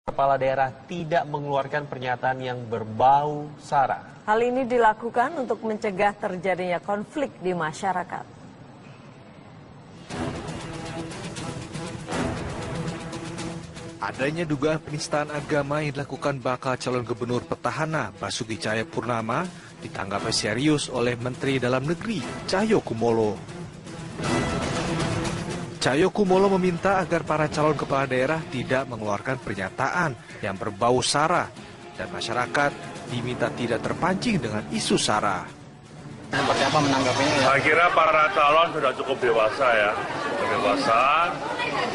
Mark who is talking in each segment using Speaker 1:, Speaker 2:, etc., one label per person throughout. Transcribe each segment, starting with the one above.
Speaker 1: Kepala daerah tidak mengeluarkan pernyataan yang berbau sara.
Speaker 2: Hal ini dilakukan untuk mencegah terjadinya konflik di masyarakat.
Speaker 3: Adanya dugaan penistaan agama yang dilakukan bakal calon gubernur petahana Basuki Cahayapurnama ditanggapi serius oleh Menteri Dalam Negeri Cahyokumolo. Cahyokumolo meminta agar para calon kepala daerah tidak mengeluarkan pernyataan yang berbau sara dan masyarakat diminta tidak terpancing dengan isu sara.
Speaker 4: Seperti apa menanggapinya ya?
Speaker 5: Saya kira para calon sudah cukup dewasa ya,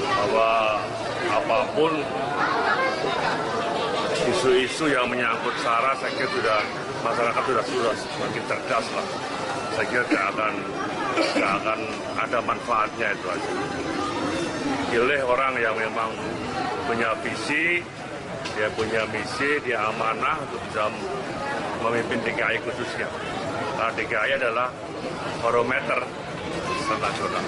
Speaker 5: bahwa apapun isu-isu yang menyangkut sara, saya kira masyarakat sudah semakin cerdas lah. Saya kira tidak akan ada manfaatnya itu aja. Pilih orang yang memang punya visi, dia punya misi, dia amanah untuk bisa memimpin DKI khususnya. Karena DKI adalah barometer nasional.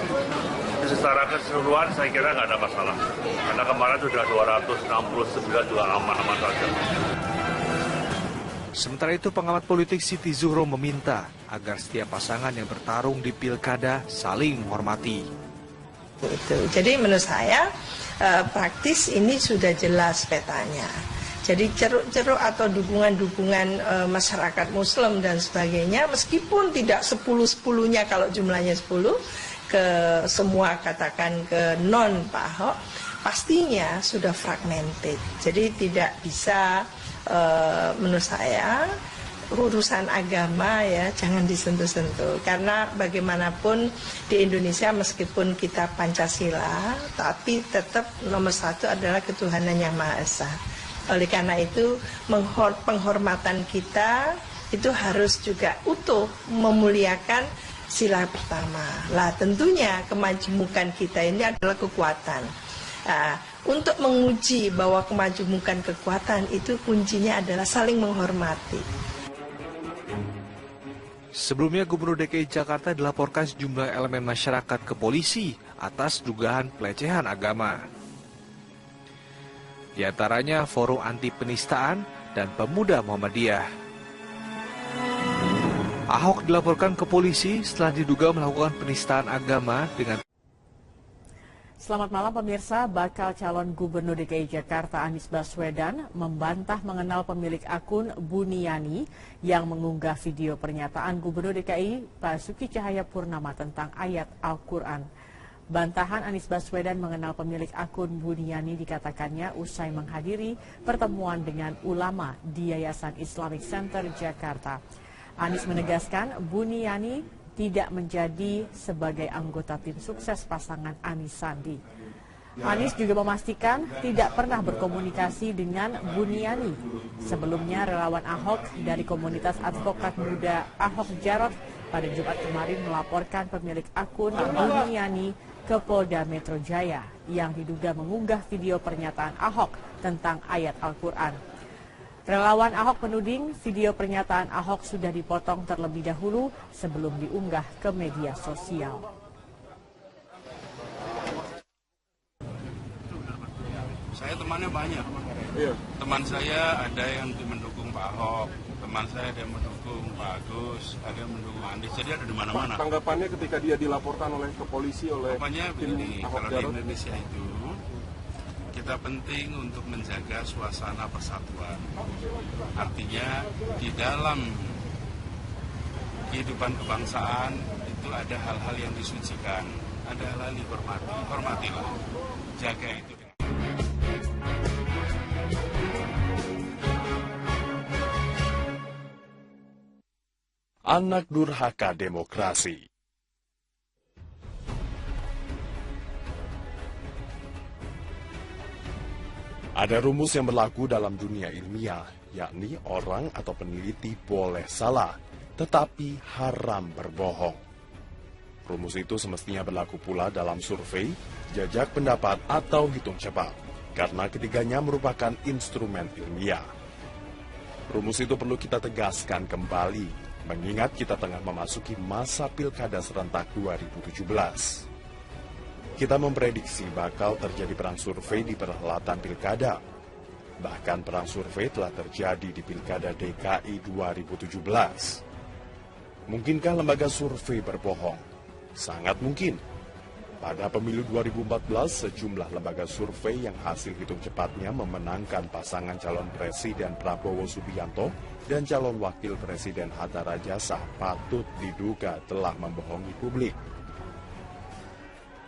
Speaker 5: Secara keseluruhan saya kira nggak ada masalah. Karena kemarin sudah 269 juga aman-aman saja.
Speaker 3: Sementara itu pengamat politik Siti Zuhro meminta agar setiap pasangan yang bertarung di pilkada saling menghormati.
Speaker 6: Jadi menurut saya praktis ini sudah jelas petanya. Jadi ceruk-ceruk atau dukungan-dukungan masyarakat Muslim dan sebagainya, meskipun tidak 10-10-nya kalau jumlahnya 10, ke semua katakan ke non Pak Ahok, pastinya sudah fragmented. Jadi tidak bisa menurut saya urusan agama ya jangan disentuh-sentuh, karena bagaimanapun di Indonesia meskipun kita Pancasila tapi tetap nomor satu adalah ketuhanan yang Maha Esa. Oleh karena itu penghormatan kita itu harus juga utuh memuliakan sila pertama. Lah tentunya kemajemukan kita ini adalah kekuatan. Untuk menguji bahwa kemajemukan kekuatan itu kuncinya adalah saling menghormati.
Speaker 3: Sebelumnya Gubernur DKI Jakarta dilaporkan sejumlah elemen masyarakat ke polisi atas dugaan pelecehan agama. Di antaranya Forum Anti Penistaan dan Pemuda Muhammadiyah. Ahok dilaporkan ke polisi setelah diduga melakukan penistaan agama dengan...
Speaker 7: Selamat malam pemirsa, bakal calon Gubernur DKI Jakarta Anies Baswedan membantah mengenal pemilik akun Buniyani yang mengunggah video pernyataan Gubernur DKI Basuki Cahayapurnama tentang ayat Al-Quran. Bantahan Anies Baswedan mengenal pemilik akun Buniyani dikatakannya usai menghadiri pertemuan dengan ulama di Yayasan Islamic Center Jakarta. Anies menegaskan Buniyani tidak menjadi sebagai anggota tim sukses pasangan Anies Sandi. Anies juga memastikan tidak pernah berkomunikasi dengan Buniyani. Sebelumnya relawan Ahok dari komunitas advokat muda Ahok Jarot pada Jumat kemarin melaporkan pemilik akun Buniyani ke Polda Metro Jaya yang diduga mengunggah video pernyataan Ahok tentang ayat Al-Quran. Relawan Ahok menuding video pernyataan Ahok sudah dipotong terlebih dahulu sebelum diunggah ke media sosial.
Speaker 8: Saya temannya banyak. Teman saya ada yang mendukung Pak Ahok, teman saya ada yang mendukung Pak Agus, ada yang mendukung Anies, jadi ada di mana-mana.
Speaker 9: Tanggapannya ketika dia dilaporkan oleh ke polisi oleh...
Speaker 8: Pokoknya begini, kalau di Indonesia itu kita penting untuk menjaga suasana persatuan. Artinya di dalam kehidupan kebangsaan itu ada hal-hal yang disucikan, ada hal-hal yang dihormati, hormatilah, jaga itu.
Speaker 10: Anak durhaka demokrasi. Ada rumus yang berlaku dalam dunia ilmiah, yakni orang atau peneliti boleh salah, tetapi haram berbohong. Rumus itu semestinya berlaku pula dalam survei, jajak pendapat atau hitung cepat, karena ketiganya merupakan instrumen ilmiah. Rumus itu perlu kita tegaskan kembali, mengingat kita tengah memasuki masa pilkada serentak 2017. Kita memprediksi bakal terjadi perang survei di perhelatan pilkada. Bahkan perang survei telah terjadi di Pilkada DKI 2017. Mungkinkah lembaga survei berbohong? Sangat mungkin. Pada pemilu 2014, sejumlah lembaga survei yang hasil hitung cepatnya memenangkan pasangan calon presiden Prabowo Subianto dan calon wakil presiden Hatta Rajasa patut diduga telah membohongi publik.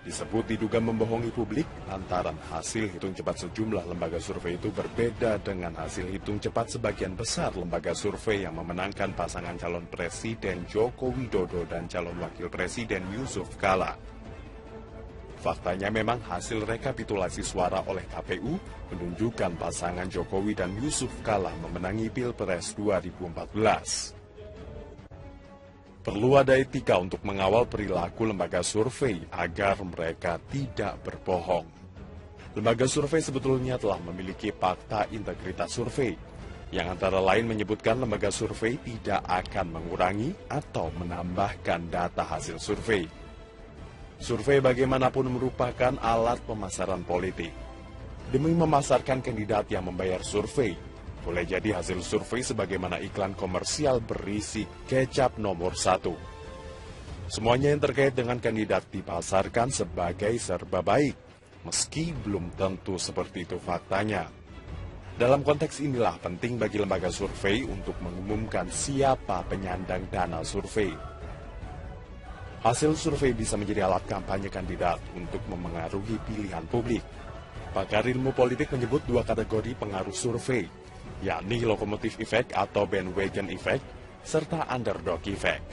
Speaker 10: Disebut diduga membohongi publik lantaran hasil hitung cepat sejumlah lembaga survei itu berbeda dengan hasil hitung cepat sebagian besar lembaga survei yang memenangkan pasangan calon presiden Joko Widodo dan calon wakil presiden Yusuf Kala. Faktanya memang hasil rekapitulasi suara oleh KPU menunjukkan pasangan Jokowi dan Yusuf Kala memenangi Pilpres 2014. Perlu ada etika untuk mengawal perilaku lembaga survei agar mereka tidak berbohong. Lembaga survei sebetulnya telah memiliki fakta integritas survei, yang antara lain menyebutkan lembaga survei tidak akan mengurangi atau menambahkan data hasil survei. Survei bagaimanapun merupakan alat pemasaran politik. Demi memasarkan kandidat yang membayar survei, boleh jadi hasil survei sebagaimana iklan komersial berisi kecap nomor 1. Semuanya yang terkait dengan kandidat dipasarkan sebagai serba baik, meski belum tentu seperti itu faktanya. Dalam konteks inilah penting bagi lembaga survei untuk mengumumkan siapa penyandang dana survei. Hasil survei bisa menjadi alat kampanye kandidat untuk memengaruhi pilihan publik. Pakar ilmu politik menyebut dua kategori pengaruh survei, yakni lokomotif effect atau bandwagon effect, serta underdog effect.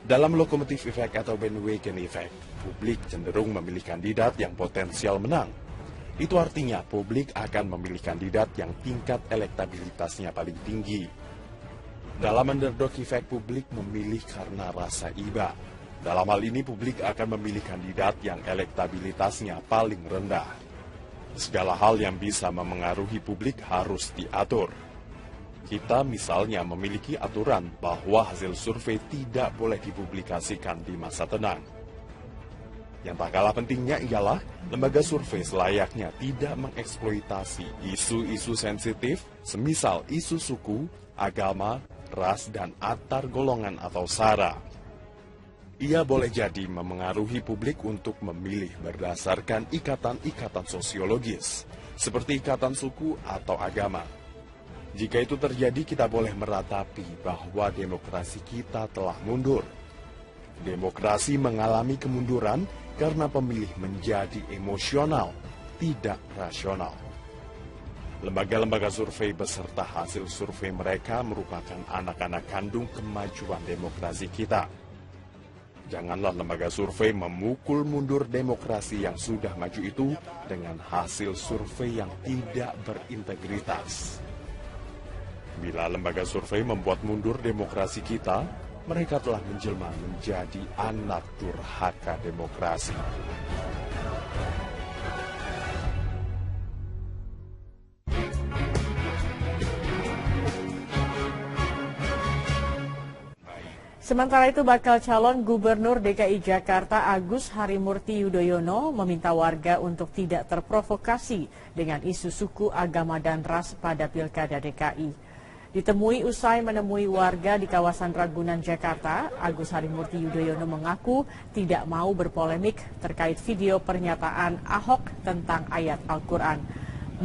Speaker 10: Dalam lokomotif effect atau bandwagon effect, publik cenderung memilih kandidat yang potensial menang. Itu artinya publik akan memilih kandidat yang tingkat elektabilitasnya paling tinggi. Dalam underdog effect, publik memilih karena rasa iba. Dalam hal ini, publik akan memilih kandidat yang elektabilitasnya paling rendah. Segala hal yang bisa memengaruhi publik harus diatur. Kita misalnya memiliki aturan bahwa hasil survei tidak boleh dipublikasikan di masa tenang. Yang tak kalah pentingnya ialah lembaga survei selayaknya tidak mengeksploitasi isu-isu sensitif, semisal isu suku, agama, ras, dan antar golongan atau SARA. Ia boleh jadi memengaruhi publik untuk memilih berdasarkan ikatan-ikatan sosiologis, seperti ikatan suku atau agama. Jika itu terjadi, kita boleh meratapi bahwa demokrasi kita telah mundur. Demokrasi mengalami kemunduran karena pemilih menjadi emosional, tidak rasional. Lembaga-lembaga survei beserta hasil survei mereka merupakan anak-anak kandung kemajuan demokrasi kita. Janganlah lembaga survei memukul mundur demokrasi yang sudah maju itu dengan hasil survei yang tidak berintegritas. Bila lembaga survei membuat mundur demokrasi kita, mereka telah menjelma menjadi anak durhaka demokrasi.
Speaker 7: Sementara itu, bakal calon Gubernur DKI Jakarta Agus Harimurti Yudhoyono meminta warga untuk tidak terprovokasi dengan isu suku, agama, dan ras pada Pilkada DKI. Ditemui usai menemui warga di kawasan Ragunan, Jakarta, Agus Harimurti Yudhoyono mengaku tidak mau berpolemik terkait video pernyataan Ahok tentang ayat Al-Quran.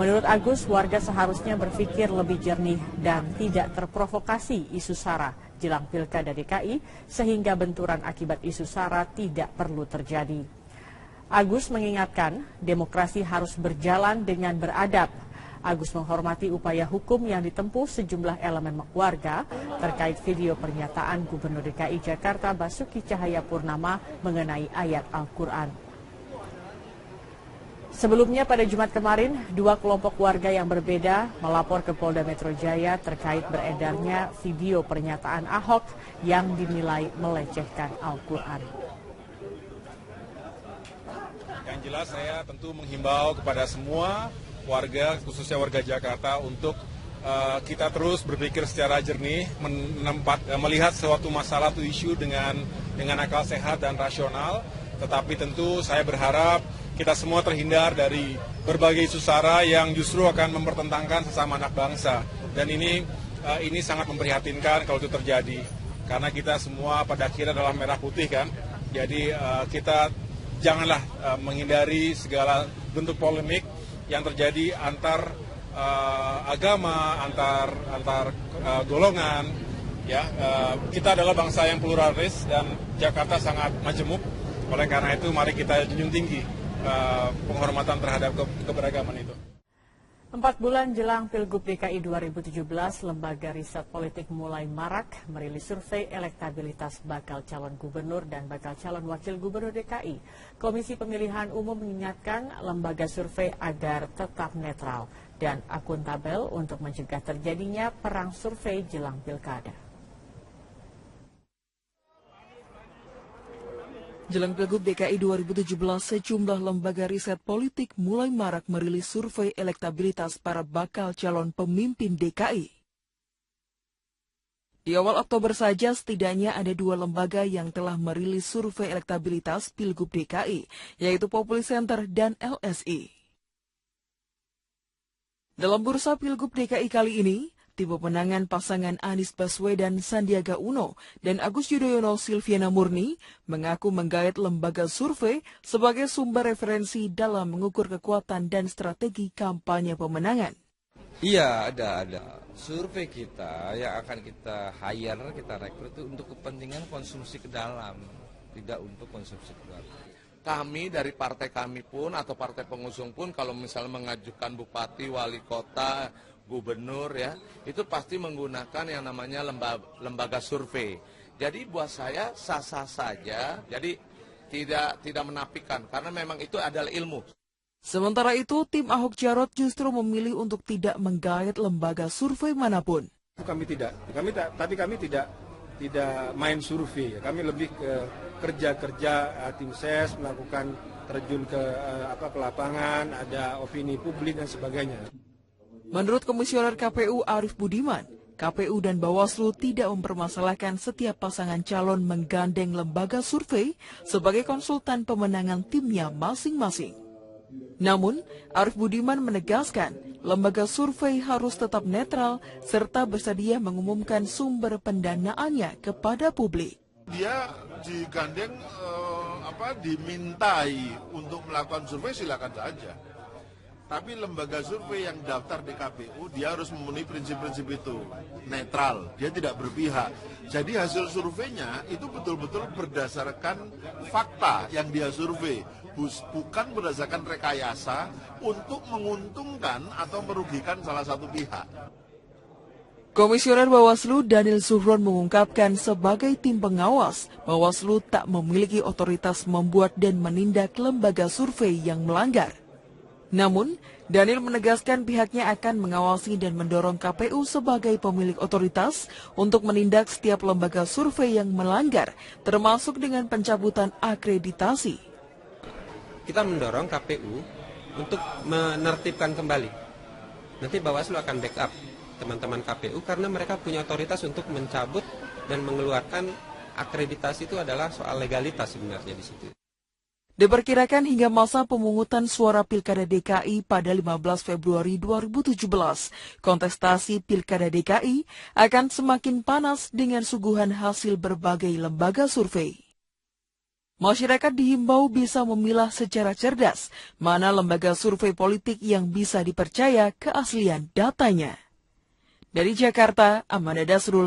Speaker 7: Menurut Agus, warga seharusnya berpikir lebih jernih dan tidak terprovokasi isu SARA jelang Pilkada DKI, sehingga benturan akibat isu SARA tidak perlu terjadi. Agus mengingatkan, demokrasi harus berjalan dengan beradab. Agus menghormati upaya hukum yang ditempuh sejumlah elemen warga terkait video pernyataan Gubernur DKI Jakarta Basuki Cahayapurnama mengenai ayat Al-Quran. Sebelumnya pada Jumat kemarin, dua kelompok warga yang berbeda melapor ke Polda Metro Jaya terkait beredarnya video pernyataan Ahok yang dinilai melecehkan Al-Quran.
Speaker 8: Yang jelas saya tentu menghimbau kepada semua warga, khususnya warga Jakarta, untuk kita terus berpikir secara jernih, melihat suatu masalah atau isu dengan akal sehat dan rasional. Tetapi tentu saya berharap kita semua terhindar dari berbagai isu sara yang justru akan mempertentangkan sesama anak bangsa. Dan ini sangat memprihatinkan kalau itu terjadi. Karena kita semua pada akhirnya adalah merah putih kan. Jadi kita janganlah menghindari segala bentuk polemik yang terjadi antar agama, antar golongan. Ya, kita adalah bangsa yang pluralis dan Jakarta sangat majemuk. Oleh karena itu mari kita junjung tinggi penghormatan terhadap keberagaman itu.
Speaker 7: 4 bulan jelang Pilgub DKI 2017, Lembaga Riset Politik Mulai Marak merilis survei elektabilitas bakal calon gubernur dan bakal calon wakil gubernur DKI. Komisi Pemilihan Umum mengingatkan lembaga survei agar tetap netral dan akuntabel untuk mencegah terjadinya perang survei jelang pilkada.
Speaker 11: Jelang Pilgub DKI 2017, sejumlah lembaga riset politik mulai marak merilis survei elektabilitas para bakal calon pemimpin DKI. Di awal Oktober saja, setidaknya ada 2 lembaga yang telah merilis survei elektabilitas Pilgub DKI, yaitu Populi Center dan LSI. Dalam bursa Pilgub DKI kali ini, tim pemenangan pasangan Anies Baswedan Sandiaga Uno dan Agus Yudhoyono Silviana Murni mengaku menggait lembaga survei sebagai sumber referensi dalam mengukur kekuatan dan strategi kampanye pemenangan.
Speaker 12: Iya, ada. Survei kita yang akan kita hire, kita rekrut itu untuk kepentingan konsumsi ke dalam, tidak untuk konsumsi keluar.
Speaker 13: Kami dari partai kami pun atau partai pengusung pun kalau misalnya mengajukan bupati, wali kota, gubernur ya, itu pasti menggunakan yang namanya lembaga survei. Jadi buat saya sah-sah saja, jadi tidak menafikan karena memang itu adalah ilmu.
Speaker 11: Sementara itu, tim Ahok Jarot justru memilih untuk tidak menggait lembaga survei manapun.
Speaker 9: Kami tidak main survei. Kami lebih ke kerja tim ses, melakukan terjun ke lapangan, ada opini publik dan sebagainya.
Speaker 11: Menurut Komisioner KPU Arief Budiman, KPU dan Bawaslu tidak mempermasalahkan setiap pasangan calon menggandeng lembaga survei sebagai konsultan pemenangan timnya masing-masing. Namun, Arief Budiman menegaskan lembaga survei harus tetap netral serta bersedia mengumumkan sumber pendanaannya kepada publik.
Speaker 14: Dia digandeng, dimintai untuk melakukan survei silakan saja. Tapi lembaga survei yang daftar di KPU, dia harus memenuhi prinsip-prinsip itu. Netral, dia tidak berpihak. Jadi hasil surveinya itu betul-betul berdasarkan fakta yang dia survei. Bukan berdasarkan rekayasa untuk menguntungkan atau merugikan salah satu pihak.
Speaker 11: Komisioner Bawaslu Daniel Zuhron mengungkapkan sebagai tim pengawas, Bawaslu tak memiliki otoritas membuat dan menindak lembaga survei yang melanggar. Namun, Daniel menegaskan pihaknya akan mengawasi dan mendorong KPU sebagai pemilik otoritas untuk menindak setiap lembaga survei yang melanggar, termasuk dengan pencabutan akreditasi.
Speaker 15: Kita mendorong KPU untuk menertibkan kembali. Nanti Bawaslu akan backup teman-teman KPU karena mereka punya otoritas untuk mencabut dan mengeluarkan akreditasi. Itu adalah soal legalitas sebenarnya di situ.
Speaker 11: Diperkirakan hingga masa pemungutan suara Pilkada DKI pada 15 Februari 2017, kontestasi Pilkada DKI akan semakin panas dengan suguhan hasil berbagai lembaga survei. Masyarakat dihimbau bisa memilah secara cerdas mana lembaga survei politik yang bisa dipercaya keaslian datanya. Dari Jakarta, Amanda Dasrul